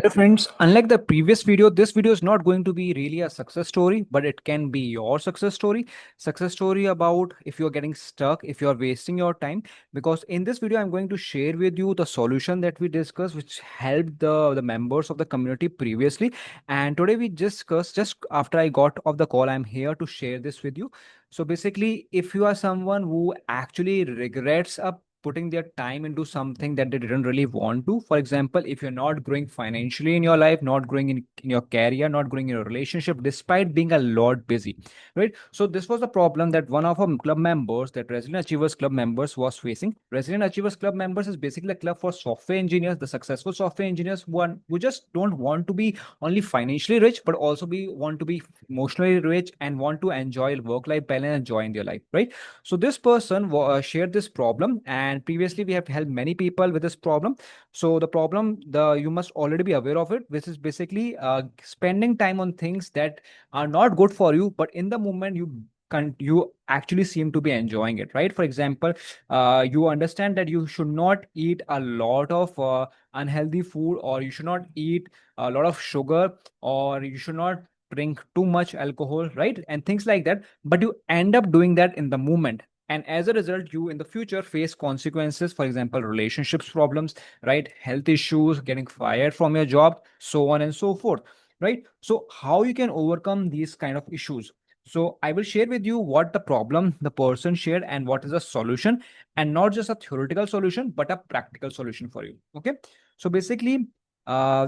Hey friends, unlike the previous video, this video is not going to be really a success story, but it can be your success story. Success story about if you're getting stuck, if you're wasting your time. Because in this video, I'm going to share with you the solution that we discussed, which helped the members of the community previously. And today we discussed, just after I got off the call, I'm here to share this with you. So basically, if you are someone who actually regrets putting their time into something that they didn't really want to. For example, if you're not growing financially in your life, not growing in your career, not growing in your relationship, despite being a lot busy, right? So this was the problem that one of our club members, that Resilient Achievers Club members was facing. Resilient Achievers Club members is basically a club for software engineers, the successful software engineers who just don't want to be only financially rich, but also want to be emotionally rich and want to enjoy work-life balance and joy in their life, right? So this person shared this problem, and previously we have helped many people with this problem. So the problem, the you must already be aware of it, which is basically spending time on things that are not good for you, but in the moment you actually seem to be enjoying it, right? For example, you understand that you should not eat a lot of unhealthy food, or you should not eat a lot of sugar, or you should not drink too much alcohol, right? And things like that, but you end up doing that in the moment, and as a result you in the future face consequences. For example, relationships problems, right? Health issues, getting fired from your job, so on and so forth, right? So how you can overcome these kind of issues? So I will share with you what the problem the person shared and what is the solution, and not just a theoretical solution but a practical solution for you. Okay, so basically,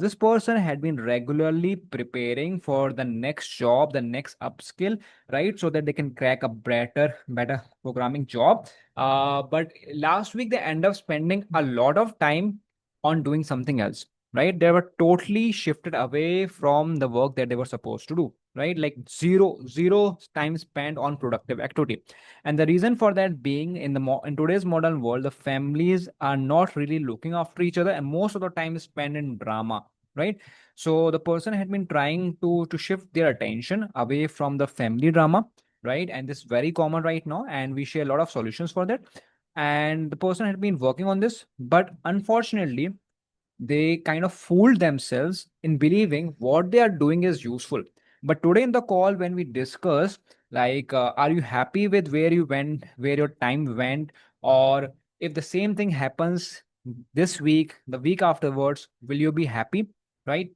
this person had been regularly preparing for the next job, the next upskill, right? So that they can crack a better programming job. But last week they end up spending a lot of time on doing something else, right? They were totally shifted away from the work that they were supposed to do, right? Like zero time spent on productive activity. And the reason for that being, in today's modern world, the families are not really looking after each other, and most of the time is spent in drama, right? So the person had been trying to shift their attention away from the family drama, right? And this is very common right now, and we share a lot of solutions for that. And the person had been working on this, but unfortunately they kind of fooled themselves in believing what they are doing is useful. But today in the call, when we discuss, like, are you happy with where you went, where your time went, or if the same thing happens this week, the week afterwards, will you be happy, right?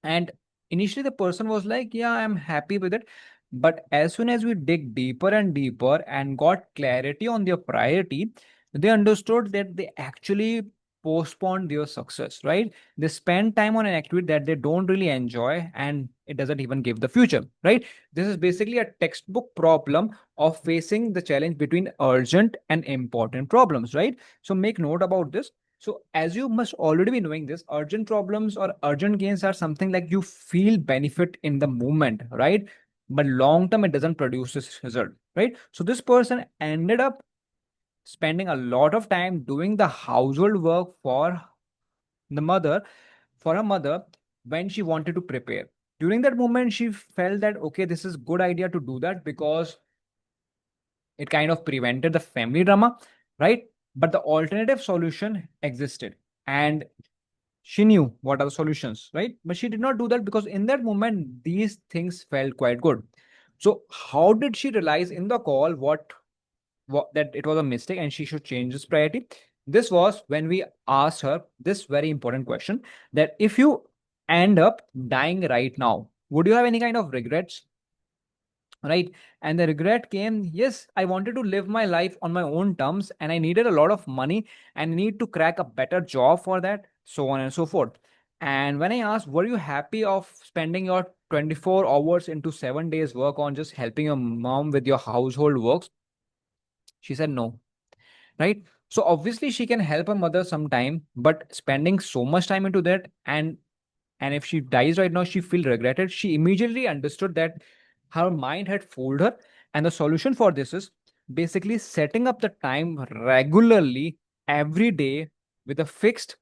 And initially the person was like, yeah, I'm happy with it. But as soon as we dig deeper and deeper and got clarity on their priority, they understood that they actually postponed their success, right? They spend time on an activity that they don't really enjoy, and it doesn't even give the future, right? This is basically a textbook problem of facing the challenge between urgent and important problems, right? So make note about this. So, as you must already be knowing this, urgent problems or urgent gains are something like you feel benefit in the moment, right? But long term, it doesn't produce this result, right? So, this person ended up spending a lot of time doing the household work the mother, for her mother, when she wanted to prepare. During that moment, she felt that, okay, this is good idea to do that because it kind of prevented the family drama, right? But the alternative solution existed. And she knew what are the solutions, right? But she did not do that because in that moment these things felt quite good. So how did she realize in the call what that it was a mistake and she should change this priority? This was when we asked her this very important question, that if you end up dying right now, would you have any kind of regrets, right? And the regret came, yes, I wanted to live my life on my own terms and I needed a lot of money and need to crack a better job for that, so on and so forth. And when I asked, were you happy of spending your 24 hours into 7 days work on just helping your mom with your household works? She said no, right? So obviously she can help her mother sometime, but spending so much time into that, and if she dies right now, she feel regretted. She immediately understood that her mind had fooled her, and the solution for this is basically setting up the time regularly every day with a fixed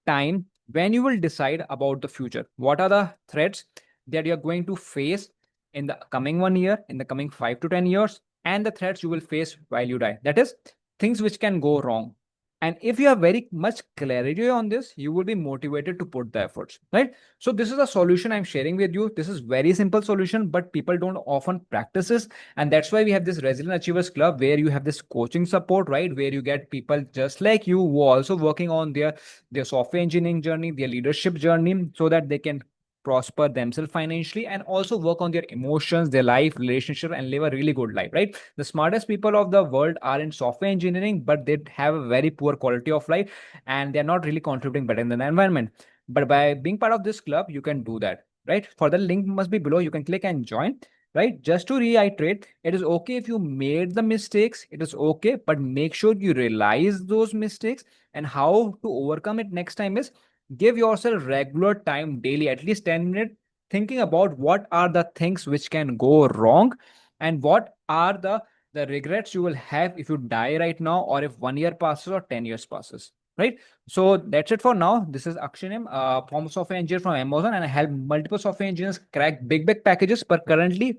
time when you will decide about the future. What are the threats that you're going to face in the coming 1 year, in the coming 5 to 10 years, and the threats you will face while you die? That is, things which can go wrong. And if you have very much clarity on this, you will be motivated to put the efforts, right? So this is a solution I'm sharing with you. This is very simple solution, but people don't often practice this. And that's why we have this Resilient Achievers Club where you have this coaching support, right? Where you get people just like you who are also working on their software engineering journey, their leadership journey, so that they can prosper themselves financially and also work on their emotions, their life, relationship, and live a really good life, right? The smartest people of the world are in software engineering, but they have a very poor quality of life and they're not really contributing better in the environment. But by being part of this club, you can do that, right? For the link must be below. You can click and join. Right, just to reiterate, it is okay if you made the mistakes, it is okay, but make sure you realize those mistakes, and how to overcome it next time is give yourself regular time daily, at least 10 minutes, thinking about what are the things which can go wrong and what are the regrets you will have if you die right now, or if 1 year passes or 10 years passes, right? So that's it for now. This is Akshanim, former software engineer from Amazon, and I help multiple software engineers crack big packages. But currently,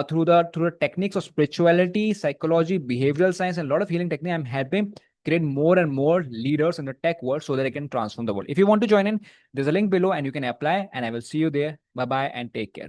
through the techniques of spirituality, psychology, behavioral science, and a lot of healing technique, I'm helping create more and more leaders in the tech world so that they can transform the world. If you want to join in, there's a link below and you can apply, and I will see you there. Bye bye and take care.